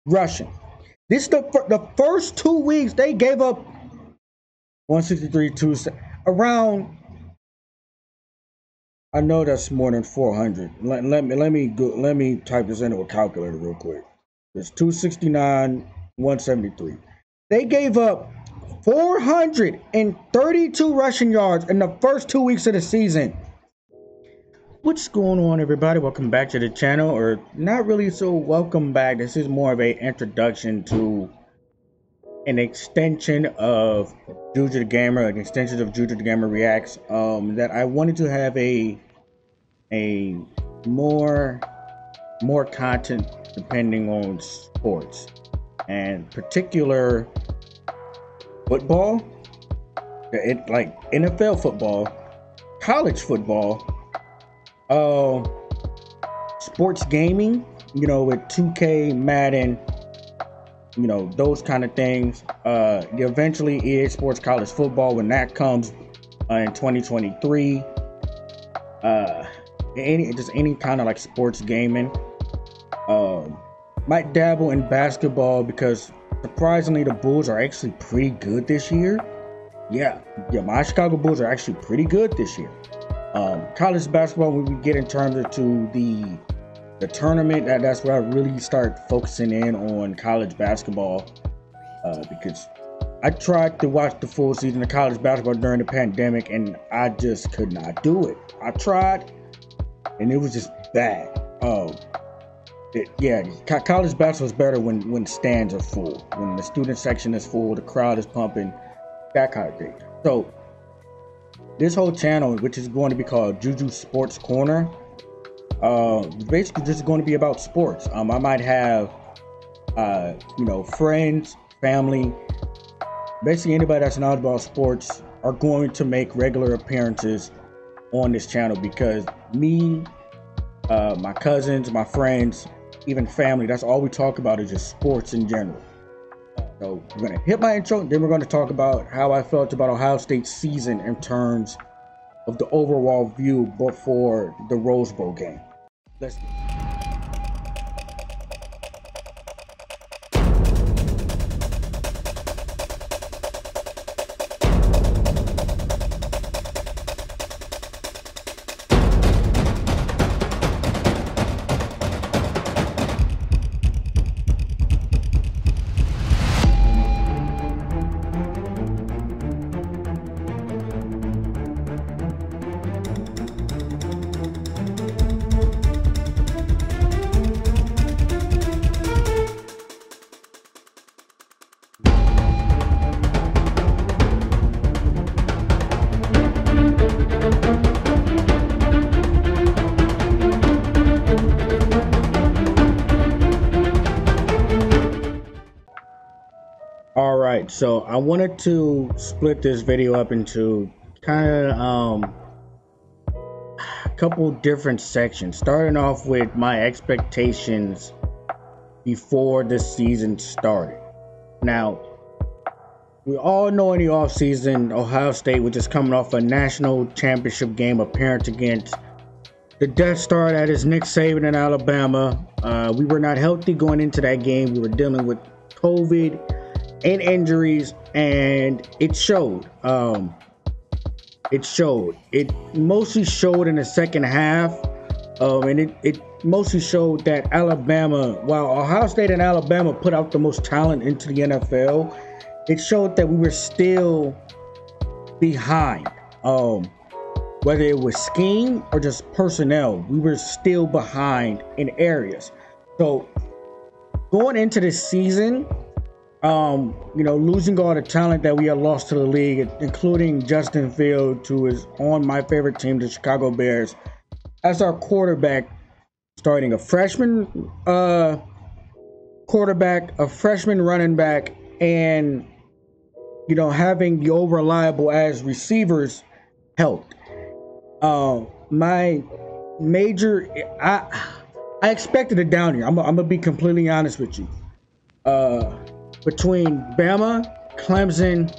rushing. This is the first 2 weeks they gave up 163, around. I know that's more than 400. Let me type this into a calculator real quick. It's 269, 173. They gave up 432 rushing yards in the first 2 weeks of the season. What's going on, everybody? Welcome back to the channel, or not really so welcome back. This is more of an introduction to an extension of Juju the Gamer, an extension of Juju the Gamer Reacts. That I wanted to have a more content depending on sports, and particular football, like NFL football, college football, sports gaming, you know, with 2K, Madden, you know, those kind of things. Eventually EA Sports College Football, when that comes in 2023. Any kind of like sports gaming. Might dabble in basketball because surprisingly the Bulls are actually pretty good this year. Yeah, my Chicago Bulls are actually pretty good this year. College basketball, when we get in terms of to the tournament, that's where I really start focusing in on college basketball, because I tried to watch the full season of college basketball during the pandemic and I just could not do it. I tried and it was just bad. College basketball is better when stands are full, when the student section is full, the crowd is pumping, that kind of thing. So this whole channel, which is going to be called Juju Sports Corner, basically just going to be about sports. I might have you know, friends, family, basically anybody that's knowledgeable about sports are going to make regular appearances on this channel, because me, my cousins, my friends, even family, that's all we talk about is just sports in general. So we're gonna hit my intro, then we're going to talk about how I felt about Ohio State's season in terms of the overall view before the Rose Bowl game. Let's Alright, so I wanted to split this video up into kind of a couple different sections, starting off with my expectations before the season started. Now, we all know in the offseason, Ohio State was just coming off a national championship game appearance against the Death Star that is Nick Saban in Alabama. We were not healthy going into that game. We were dealing with COVID and injuries, and it showed. It mostly showed in the second half, and it mostly showed that Alabama, while Ohio State and Alabama put out the most talent into the NFL, it showed that we were still behind. Whether it was scheme or just personnel, we were still behind in areas. So going into this season, you know, losing all the talent that we had lost to the league, including Justin Fields, who is on my favorite team, the Chicago Bears, as our quarterback, starting a freshman quarterback, a freshman running back, and, you know, having the old reliable as receivers helped. My major, I expected a down year. I'm gonna be completely honest with you. Between Bama, Clemson,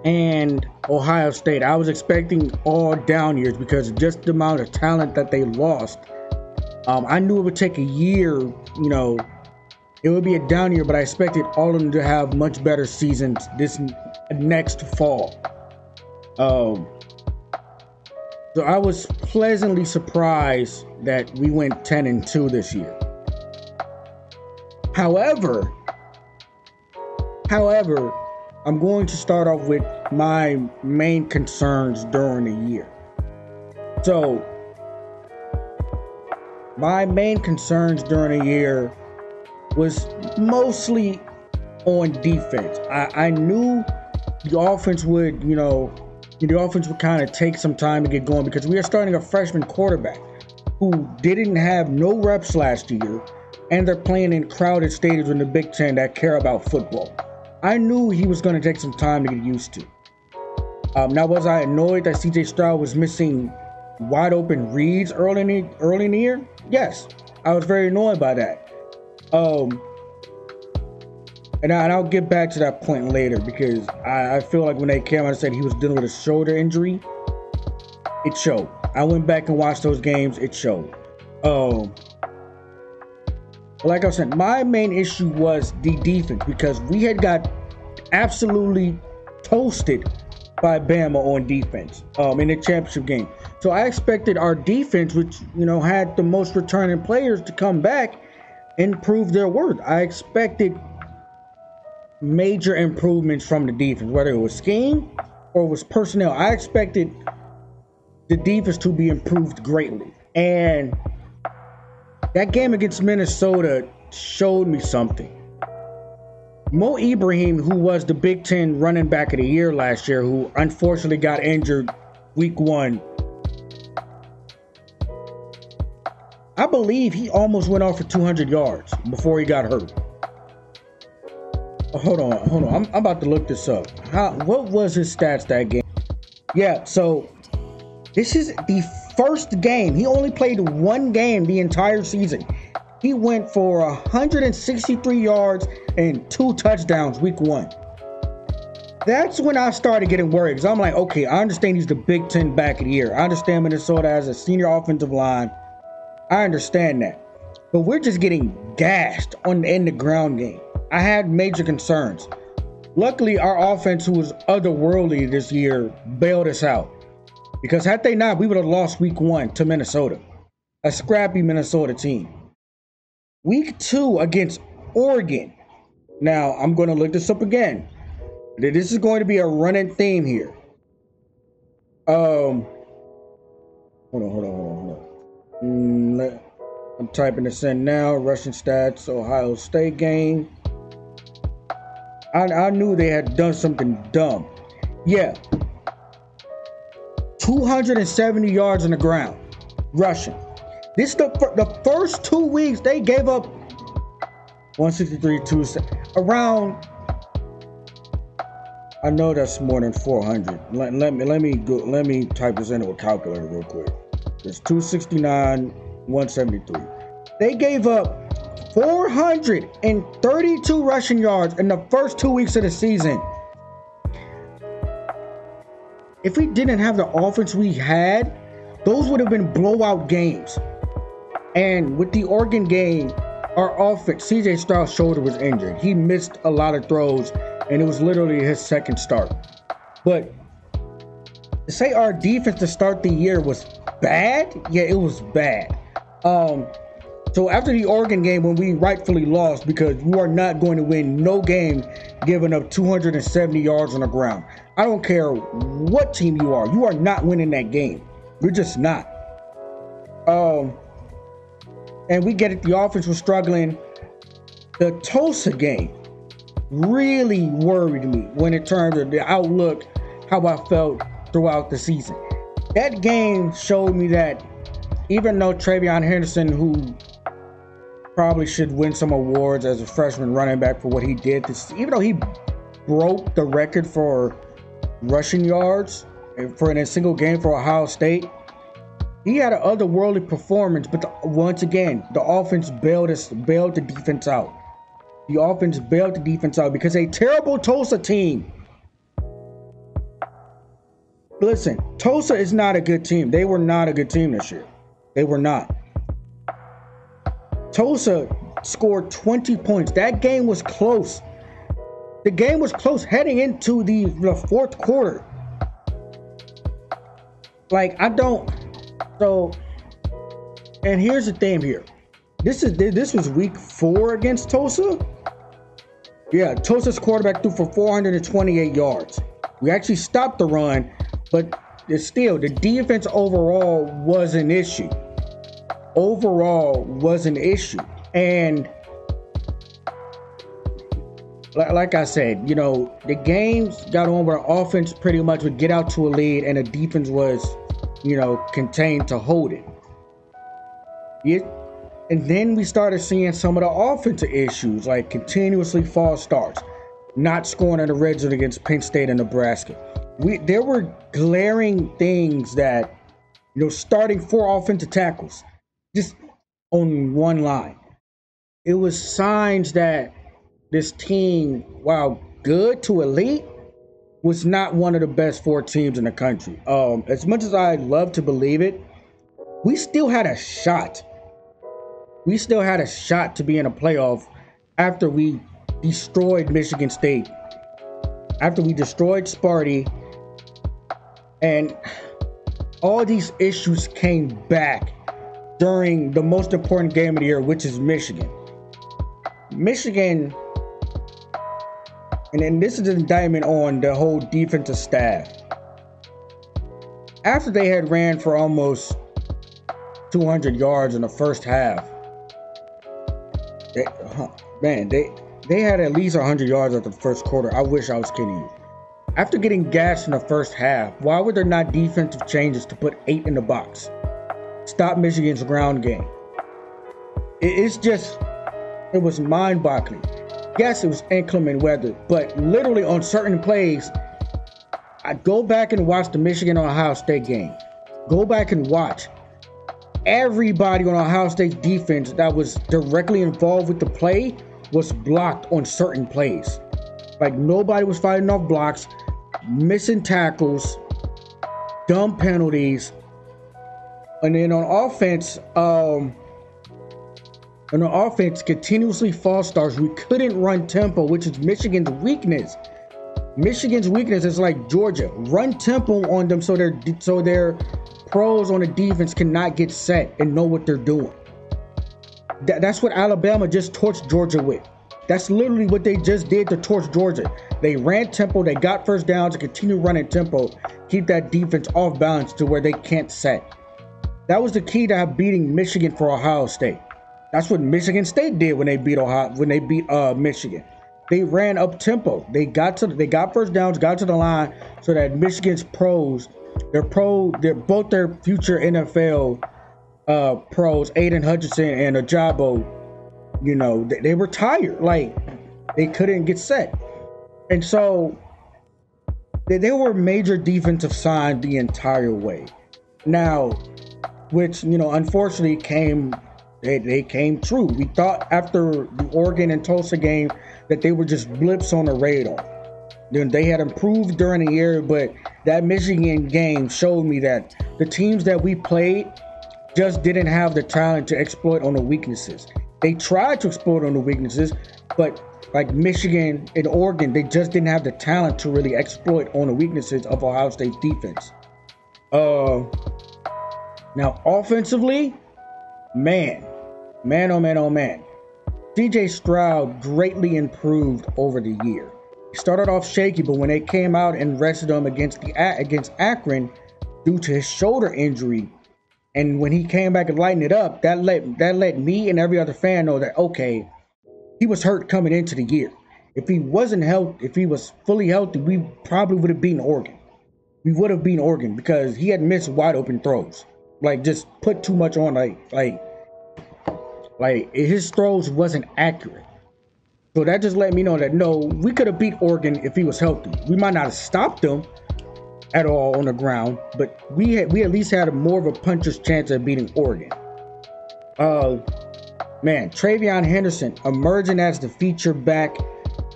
and Ohio State, I was expecting all down years because of just the amount of talent that they lost. I knew it would take a year, you know, it would be a down year, but I expected all of them to have much better seasons this next fall. So I was pleasantly surprised that we went 10-2 this year. However, I'm going to start off with my main concerns during the year. So, my main concerns during the year was mostly on defense. I knew the offense would, the offense would kind of take some time to get going because we are starting a freshman quarterback who didn't have no reps last year, and they're playing in crowded stadiums in the Big Ten that care about football. I knew he was going to take some time to get used to. Now, was I annoyed that CJ Stroud was missing wide open reads early in the year? Yes, I was very annoyed by that. And I'll get back to that point later because I feel like when they came out and said he was dealing with a shoulder injury, it showed. I went back and watched those games, it showed. Like I said, my main issue was the defense because we had got absolutely toasted by Bama on defense in the championship game. So I expected our defense, which had the most returning players, to come back and prove their worth. I expected major improvements from the defense, whether it was scheme or it was personnel. I expected the defense to be improved greatly. And that game against Minnesota showed me something. Mo Ibrahim, who was the Big Ten running back of the year last year, who unfortunately got injured week 1, I believe he almost went off for 200 yards before he got hurt. Hold on. I'm about to look this up. What was his stats that game? Yeah, so this is the first game. He only played one game the entire season. He went for 163 yards and 2 touchdowns week 1. That's when I started getting worried because I'm like, okay, I understand he's the Big Ten back of the year. I understand Minnesota has a senior offensive line. I understand that. But we're just getting gashed in the ground game. I had major concerns. Luckily, our offense, who was otherworldly this year, bailed us out. Because had they not, we would have lost week 1 to Minnesota. A scrappy Minnesota team. Week 2 against Oregon. Now, I'm going to look this up again. This is going to be a running theme here. Hold on. I'm typing this in now. Rushing stats, Ohio State game. I knew they had done something dumb. Yeah. 270 yards on the ground. Rushing. This the first 2 weeks they gave up 163, 270, around. I know that's more than 400. Let me type this into a calculator real quick. It's 269, 173. They gave up 432 rushing yards in the first 2 weeks of the season. If we didn't have the offense we had, those would have been blowout games. And with the Oregon game, our offense, CJ Stroud's shoulder was injured. He missed a lot of throws, and it was literally his second start. But to say our defense to start the year was bad, yeah, it was bad. So after the Oregon game, when we rightfully lost, because you are not going to win no game giving up 270 yards on the ground. I don't care what team you are not winning that game. You're just not. And we get it, the offense was struggling. The Tulsa game really worried me when it turned to the outlook, how I felt throughout the season. That game showed me that even though Travion Henderson, who probably should win some awards as a freshman running back for what he did, even though he broke the record for rushing yards for in a single game for Ohio State, he had an otherworldly performance. But once again, the offense bailed the defense out. The offense bailed the defense out because a terrible Tulsa team. Listen, Tulsa is not a good team. They were not a good team this year. They were not. Tulsa scored 20 points. That game was close. The game was close heading into the fourth quarter. Like, I don't. So, and here's the thing here. This was week 4 against Tulsa. Yeah, Tulsa's quarterback threw for 428 yards. We actually stopped the run, but still, the defense overall was an issue. And like I said, you know, the games got on where offense pretty much would get out to a lead and the defense was, you know, contained to hold it. And then we started seeing some of the offensive issues, like continuously false starts, not scoring in the red zone against Penn State and Nebraska. There were glaring things that, you know, starting 4 offensive tackles just on one line. It was signs that this team, while good to elite, was not one of the best 4 teams in the country. As much as I'd love to believe it, we still had a shot. We still had a shot to be in a playoff after we destroyed Michigan State, after we destroyed Sparty, and all these issues came back during the most important game of the year, which is Michigan. And then this is an indictment on the whole defensive staff. After they had ran for almost 200 yards in the first half, they had at least 100 yards at the first quarter. I wish I was kidding you. After getting gashed in the first half, why were there not defensive changes to put 8 in the box? Stop Michigan's ground game. It was mind-boggling. Yes, it was inclement weather, but literally on certain plays, I go back and watch the Michigan-Ohio State game. Go back and watch. Everybody on Ohio State's defense that was directly involved with the play was blocked on certain plays. Like, nobody was fighting off blocks, missing tackles, dumb penalties. And then on offense, continuously false starts. We couldn't run tempo, which is Michigan's weakness. Michigan's weakness is like Georgia. Run tempo on them so their pros on the defense cannot get set and know what they're doing. That's what Alabama just torched Georgia with. That's literally what they just did to torch Georgia. They ran tempo, they got first downs, and continue running tempo, keep that defense off balance to where they can't set. That was the key to beating Michigan for Ohio State. That's what Michigan State did when they beat Michigan. They ran up tempo. They got first downs, got to the line, so that Michigan's pros, they're both their future NFL pros, Aiden Hutchinson and Ajabo, you know, they were tired. Like, they couldn't get set. And so there were major defensive signs the entire way. Now, which, you know, unfortunately they came true. We thought after the Oregon and Tulsa game that they were just blips on the radar. Then they had improved during the year, but that Michigan game showed me that the teams that we played just didn't have the talent to exploit on the weaknesses. They tried to exploit on the weaknesses, but like Michigan and Oregon, they just didn't have the talent to really exploit on the weaknesses of Ohio State's defense. Now offensively, man, oh man. CJ Stroud greatly improved over the year. He started off shaky, but when they came out and rested him against Akron due to his shoulder injury, and when he came back and lightened it up, that let me and every other fan know that, okay, he was hurt coming into the year. If he was fully healthy, we probably would have beaten Oregon. We would have beaten Oregon because he had missed wide open throws. Like, just put too much on, like his throws wasn't accurate. So that just let me know that, no, we could have beat Oregon if he was healthy. We might not have stopped him at all on the ground, but we at least had more of a puncher's chance at beating Oregon. Man, Travion Henderson emerging as the feature back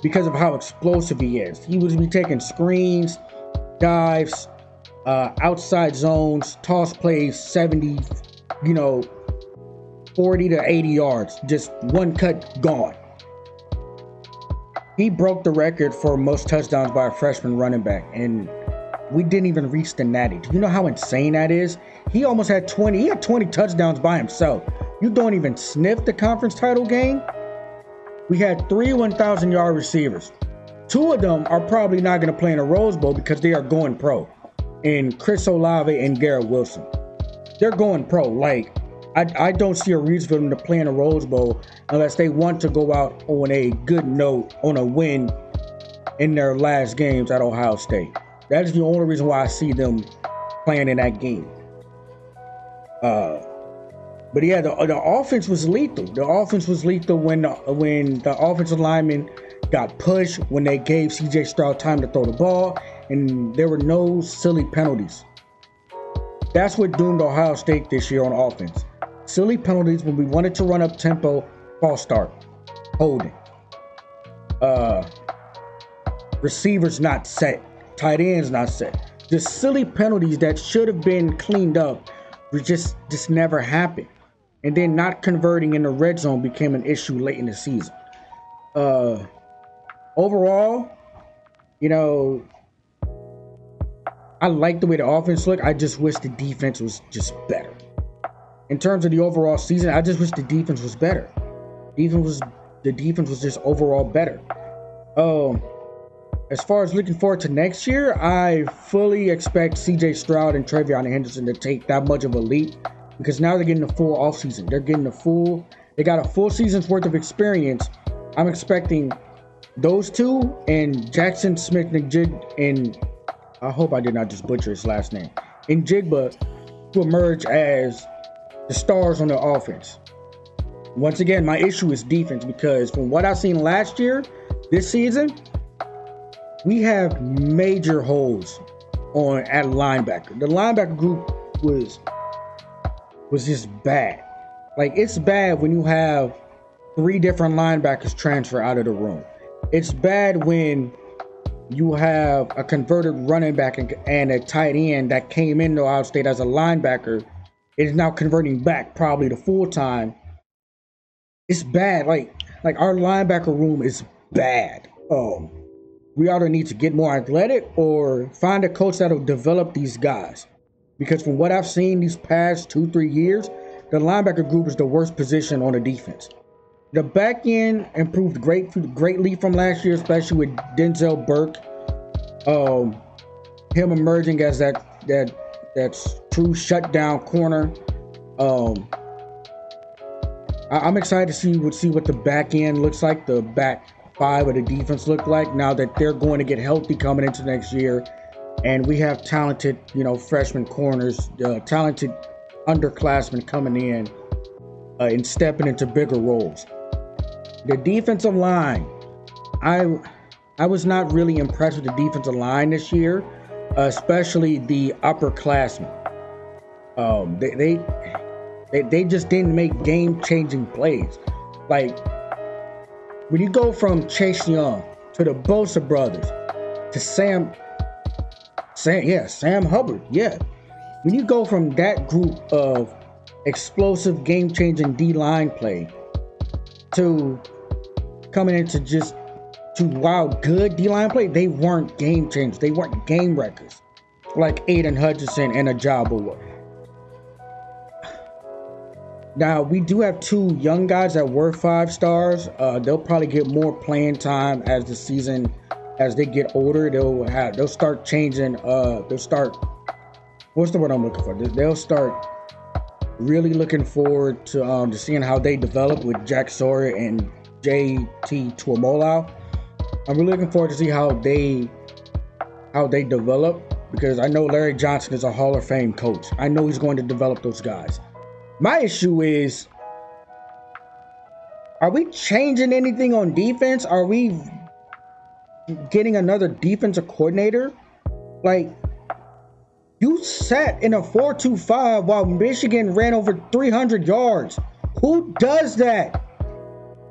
because of how explosive he is. He would be taking screens, dives, outside zones, toss plays, 70, 40 to 80 yards, just one cut, gone. He broke the record for most touchdowns by a freshman running back, and we didn't even reach the natty. Do you know how insane that is? He almost had 20. He had 20 touchdowns by himself. You don't even sniff the conference title game. We had 3 1,000-yard receivers. 2 of them are probably not going to play in a Rose Bowl because they are going pro. And Chris Olave and Garrett Wilson. They're going pro. Like, I don't see a reason for them to play in a Rose Bowl unless they want to go out on a good note, on a win in their last games at Ohio State. That is the only reason why I see them playing in that game. But yeah, the offense was lethal. The offense was lethal when the offensive linemen got pushed, when they gave CJ Stroud time to throw the ball, and there were no silly penalties. That's what doomed Ohio State this year on offense. Silly penalties when we wanted to run up tempo, false start, holding. Receivers not set, tight ends not set. Just silly penalties that should have been cleaned up, just never happened. And then not converting in the red zone became an issue late in the season. Overall, you know, I like the way the offense looked. I just wish the defense was just better. In terms of the overall season, I just wish the defense was better. The defense was just overall better. As far as looking forward to next year, I fully expect CJ Stroud and Travion Henderson to take that much of a leap, because now they're getting the full offseason. They got a full season's worth of experience. I'm expecting those two and Jackson Smith-Njigba, and I hope I did not just butcher his last name, and Njigba, to emerge as the stars on the offense. Once again, my issue is defense, because from what I've seen last year, this season, we have major holes at linebacker. The linebacker group was just bad. Like, it's bad when you have 3 different linebackers transfer out of the room. It's bad when you have a converted running back and a tight end that came into Ohio State as a linebacker is now converting back probably to full time. It's bad. Like our linebacker room is bad. We either need to get more athletic or find a coach that'll develop these guys. Because from what I've seen these past 2-3 years, the linebacker group is the worst position on the defense. The back end improved greatly from last year, especially with Denzel Burke. Him emerging as that true shutdown corner. I'm excited to see what the back end looks like, the back 5 of the defense look like, now that they're going to get healthy coming into next year. And we have talented, freshman corners, talented underclassmen coming in and stepping into bigger roles. The defensive line, I was not really impressed with the defensive line this year, especially the upperclassmen. They just didn't make game-changing plays. Like, when you go from Chase Young to the Bosa brothers to Sam Hubbard, when you go from that group of explosive, game-changing D-line play to coming into just good D-line play, they weren't game changers. They weren't game wreckers like Aiden Hutchinson and Ajabo. Now, we do have 2 young guys that were 5 stars. They'll probably get more playing time as they get older. They'll start changing. What's the word I'm looking for? They'll start really looking forward to seeing how they develop with Jack Sawyer and JT Tuimoloau. I'm really looking forward to see how they develop, because I know Larry Johnson is a Hall of Fame coach. I know he's going to develop those guys. My issue is, are we changing anything on defense? Are we getting another defensive coordinator? Like, you sat in a 4-2-5 while Michigan ran over 300 yards. Who does that?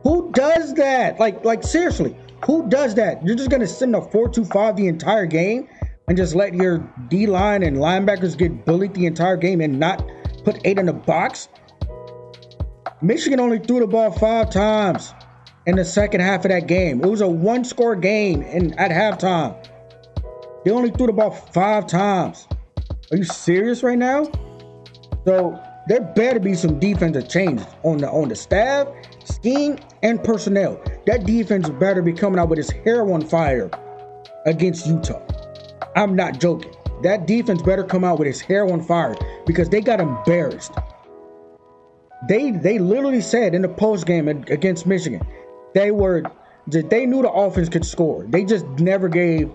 Who does that? Like seriously, who does that? You're just going to sit in a 4-2-5 the entire game and just let your D-line and linebackers get bullied the entire game and not put 8 in the box? Michigan only threw the ball 5 times in the second half of that game. It was a 1-score game at halftime. They only threw the ball 5 times. Are you serious right now? So there better be some defensive changes on the staff, scheme, and personnel. That defense better be coming out with its hair on fire against Utah. I'm not joking. That defense better come out with its hair on fire because they got embarrassed. They literally said in the post game against Michigan, they knew the offense could score. They just never gave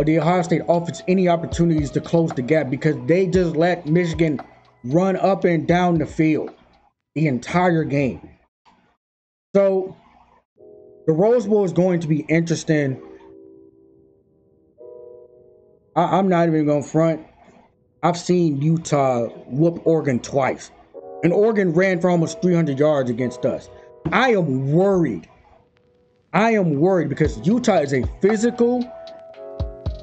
the Ohio State offense any opportunities to close the gap because they just let Michigan run up and down the field the entire game. So the Rose Bowl is going to be interesting. I'm not even going to front. I've seen Utah whoop Oregon twice. And Oregon ran for almost 300 yards against us. I am worried. I am worried because Utah is a physical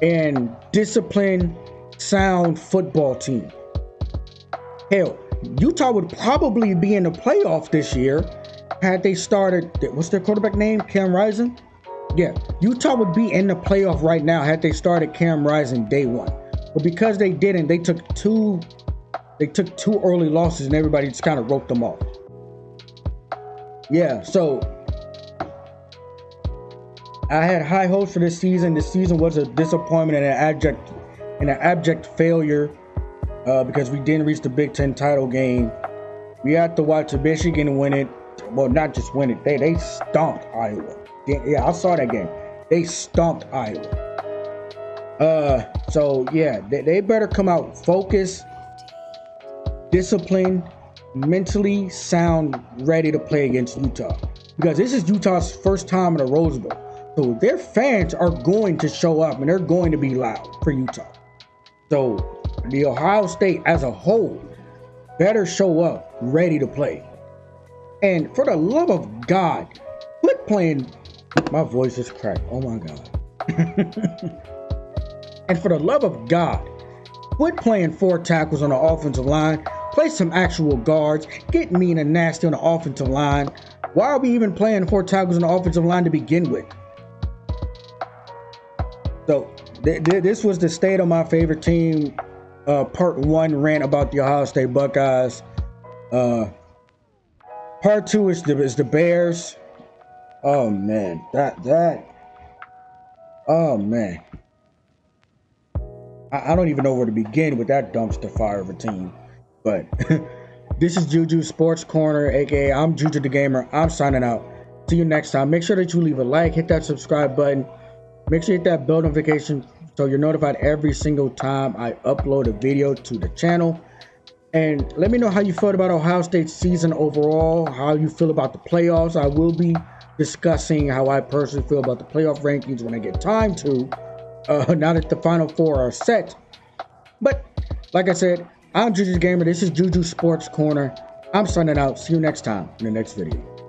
and disciplined, sound football team. Hell, Utah would probably be in the playoff this year had they started, what's their quarterback name? Cam Rising? Yeah, Utah would be in the playoff right now had they started Cam Rising day one. But because they didn't, they took two early losses and everybody just kind of wrote them off. Yeah, so I had high hopes for this season. This season was a disappointment and an abject failure because we didn't reach the Big Ten title game. We had to watch Michigan win it. Well, not just win it. They stomped Iowa. Yeah, I saw that game. They stomped Iowa. So yeah, they better come out focused, disciplined, mentally sound, ready to play against Utah. Because this is Utah's first time in a Rose Bowl. So their fans are going to show up and they're going to be loud for Utah. So the Ohio State as a whole better show up ready to play. And for the love of God, quit playing. My voice is cracked. Oh my God. And for the love of God, quit playing 4 tackles on the offensive line. Play some actual guards. Get mean and nasty on the offensive line. Why are we even playing 4 tackles on the offensive line to begin with? So this was the state of my favorite team. Part 1 rant about the Ohio State Buckeyes. Part 2 is the Bears. Oh man, oh man. I don't even know where to begin with that dumpster fire of a team. But this is Juju Sports Corner, aka I'm Juju the Gamer. I'm signing out. See you next time. Make sure that you leave a like, hit that subscribe button. Make sure you hit that bell notification so you're notified every single time I upload a video to the channel. And let me know how you felt about Ohio State's season overall, how you feel about the playoffs. I will be discussing how I personally feel about the playoff rankings when I get time to, now that the Final Four are set. But like I said, I'm Juju the Gamer. This is Juju Sports Corner. I'm signing out. See you next time in the next video.